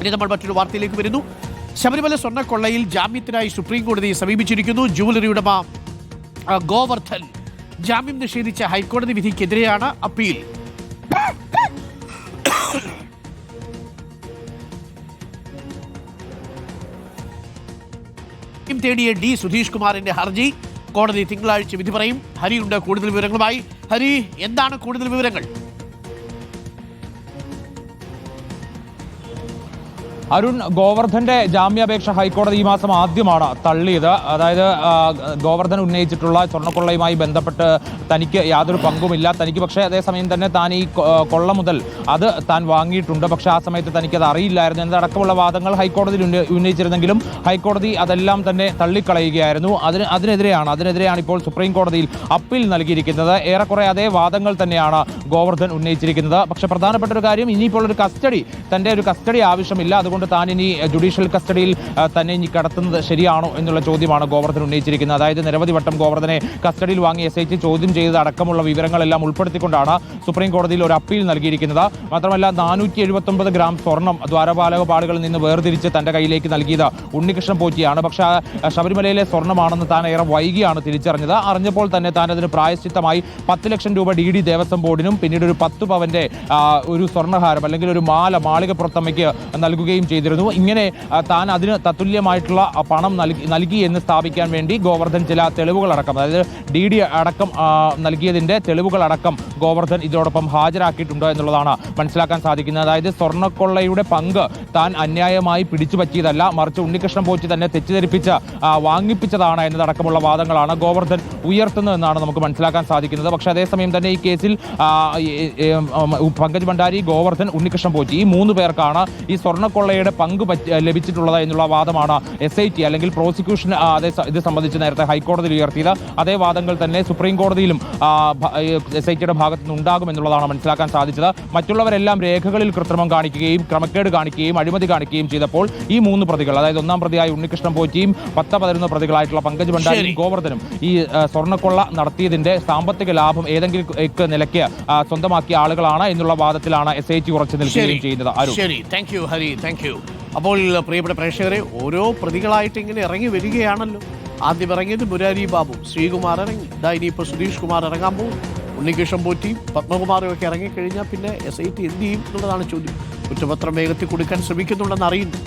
ഇനി നമ്മൾ മറ്റൊരു വാർത്തയിലേക്ക് വരുന്നു. ശബരിമല സ്വർണ്ണക്കൊള്ളയിൽ ജാമ്യത്തിനായി സുപ്രീം കോടതിയെ സമീപിച്ചിരിക്കുന്നു ജുവലറി ഉടമ ഗോവർദ്ധൻ. ജാമ്യം നിഷേധിച്ച ഹൈക്കോടതി വിധിക്കെതിരെയാണ് അപ്പീൽ. തേടിയ ഡി സുധീഷ് കുമാറിന്റെ ഹർജി കോടതി തിങ്കളാഴ്ച വിധി പറയും. ഹരിയുണ്ട് കൂടുതൽ വിവരങ്ങളുമായി. ഹരി, എന്താണ് കൂടുതൽ വിവരങ്ങൾ? അരുൺ, ഗോവർദ്ധന്റെ ജാമ്യാപേക്ഷ ഹൈക്കോടതി ഈ മാസം ആദ്യമാണ് തള്ളിയത്. അതായത് ഗോവർദ്ധൻ ഉന്നയിച്ചിട്ടുള്ള സ്വർണ്ണക്കൊള്ളയുമായി ബന്ധപ്പെട്ട് തനിക്ക് യാതൊരു പങ്കുമില്ല. തനിക്ക് പക്ഷേ അതേസമയം തന്നെ താൻ ഈ കൊള്ള മുതൽ അത് താൻ വാങ്ങിയിട്ടുണ്ട്, പക്ഷേ ആ സമയത്ത് തനിക്കത് അറിയില്ലായിരുന്നു എന്നതടക്കമുള്ള വാദങ്ങൾ ഹൈക്കോടതിയിൽ ഉന്നയിച്ചിരുന്നെങ്കിലും ഹൈക്കോടതി അതെല്ലാം തന്നെ തള്ളിക്കളയുകയായിരുന്നു. അതിനെതിരെയാണ് ഇപ്പോൾ സുപ്രീം കോടതിയിൽ അപ്പീൽ നൽകിയിരിക്കുന്നത്. ഏറെക്കുറെ അതേ വാദങ്ങൾ തന്നെയാണ് ഗോവർദ്ധൻ ഉന്നയിച്ചിരിക്കുന്നത്. പക്ഷേ പ്രധാനപ്പെട്ട ഒരു കാര്യം, ഇനിയിപ്പോൾ തന്റെ ഒരു കസ്റ്റഡി ആവശ്യമില്ല, അതുകൊണ്ട് താൻ ഇനി ജുഡീഷ്യൽ കസ്റ്റഡിയിൽ തന്നെ ഇനി കടത്തുന്നത് ശരിയാണോ എന്നുള്ള ചോദ്യമാണ് ഗോവർദ്ധൻ ഉന്നയിച്ചിരിക്കുന്നത്. അതായത് നിരവധി വട്ടം ഗോവർദ്ധനെ കസ്റ്റഡിയിൽ വാങ്ങി SIT ചോദ്യം ചെയ്തത് അടക്കമുള്ള വിവരങ്ങളെല്ലാം ഉൾപ്പെടുത്തിക്കൊണ്ടാണ് സുപ്രീം കോടതിയിൽ ഒരു അപ്പീൽ നൽകിയിരിക്കുന്നത്. മാത്രമല്ല 479 ഗ്രാം സ്വർണം ദ്വാരപാലക പാടുകളിൽ നിന്ന് വേർതിരിച്ച് തന്റെ കയ്യിലേക്ക് നൽകിയത് ഉണ്ണികൃഷ്ണൻ പോറ്റിയാണ്. പക്ഷേ ശബരിമലയിലെ സ്വർണ്ണമാണെന്ന് താൻ ഏറെ വൈകിയാണ് തിരിച്ചറിഞ്ഞത്. അറിഞ്ഞപ്പോൾ തന്നെ താൻ അതിന് പ്രായശ്ചിത്തമായി 10 ലക്ഷം രൂപ DD ദേവസ്വം ബോർഡിനും പിന്നീട് ഒരു 10 പവന്റെ ഒരു സ്വർണ്ണഹാരം അല്ലെങ്കിൽ ഒരു മാളികപ്പുറത്തമ്മയ്ക്ക് നൽകുകയും ചെയ്തിരുന്നു. ഇങ്ങനെ താൻ അതിന് തത്തുല്യമായിട്ടുള്ള പണം നൽകി എന്ന് സ്ഥാപിക്കാൻ വേണ്ടി ഗോവർദ്ധൻ ചില തെളിവുകളടക്കം, അതായത് DD അടക്കം നൽകിയതിന്റെ തെളിവുകളടക്കം ഗോവർദ്ധൻ ഇതിനോടൊപ്പം ഹാജരാക്കിയിട്ടുണ്ട് എന്നുള്ളതാണ് മനസ്സിലാക്കാൻ സാധിക്കുന്നത്. അതായത് സ്വർണ്ണക്കൊള്ളയുടെ പങ്ക് താൻ അന്യായമായി പിടിച്ചു പറ്റിയതല്ല, മറിച്ച് ഉണ്ണികൃഷ്ണൻ പോറ്റി തന്നെ തെറ്റിദ്ധരിപ്പിച്ച് വാങ്ങിപ്പിച്ചതാണ് എന്നതടക്കമുള്ള വാദങ്ങളാണ് ഗോവർദ്ധൻ ഉയർത്തുന്നതെന്നാണ് നമുക്ക് മനസ്സിലാക്കാൻ സാധിക്കുന്നത്. പക്ഷേ അതേസമയം തന്നെ ഈ കേസിൽ പങ്കജ് ഭണ്ഡാരി, ഗോവർദ്ധൻ, ഉണ്ണികൃഷ്ണൻ പോറ്റി ഈ 3 പേർക്കാണ് ഈ സ്വർണ്ണക്കൊള്ളയുടെ പങ്ക് ലഭിച്ചിട്ടുള്ളത് എന്നുള്ള വാദമാണ് SIT അല്ലെങ്കിൽ പ്രോസിക്യൂഷൻ ഇത് സംബന്ധിച്ച് നേരത്തെ ഹൈക്കോടതിയിൽ ഉയർത്തിയത്. അതേ വാദങ്ങൾ തന്നെ സുപ്രീം കോടതിയിലും SITയുടെ ഭാഗത്തു നിന്ന് ഉണ്ടാകുമെന്നുള്ളതാണ് മനസ്സിലാക്കാൻ സാധിച്ചത്. മറ്റുള്ളവരെല്ലാം രേഖകളിൽ കൃത്രിമം കാണിക്കുകയും ക്രമക്കേട് കാണിക്കുകയും അഴിമതി കാണിക്കുകയും ചെയ്തപ്പോൾ ഈ 3 പ്രതികൾ, അതായത് ഒന്നാം പ്രതിയായ ഉണ്ണികൃഷ്ണൻ പോറ്റിയും 10-11 പ്രതികളായിട്ടുള്ള പങ്കജ് ഭണ്ഡാരിയും ഗോവർദ്ധനും ഈ സ്വർണ്ണക്കൊള്ള നടത്തിയതിന്റെ സാമ്പത്തിക ലാഭം ഏതെങ്കിലും നിലയ്ക്ക് സ്വന്തമാക്കിയ ആളുകളാണ് എന്നുള്ള വാദത്തിലാണ് SIT ഉറച്ചു നിൽക്കുകയും ചെയ്യുന്നത്. Hari, thank you. അപ്പോൾ പ്രിയപ്പെട്ട പ്രേക്ഷകരെ, ഓരോ പ്രതികളായിട്ട് ഇങ്ങനെ ഇറങ്ങി വരികയാണല്ലോ. ആദ്യം ഇറങ്ങിയത് മുരാരി ബാബു, ശ്രീകുമാർ ഇറങ്ങി, ഇനിയിപ്പോൾ സുധീഷ് കുമാർ ഇറങ്ങാൻ പോകും. ഉണ്ണികൃഷ്ണൻ പോറ്റിയും പത്മകുമാറും ഒക്കെ ഇറങ്ങിക്കഴിഞ്ഞാൽ പിന്നെ SIT എന്ത് ചെയ്യും എന്നുള്ളതാണ് ചോദ്യം. കുറ്റപത്രം വേഗത്തിൽ കൊടുക്കാൻ ശ്രമിക്കുന്നുണ്ടെന്ന് അറിയുന്നു.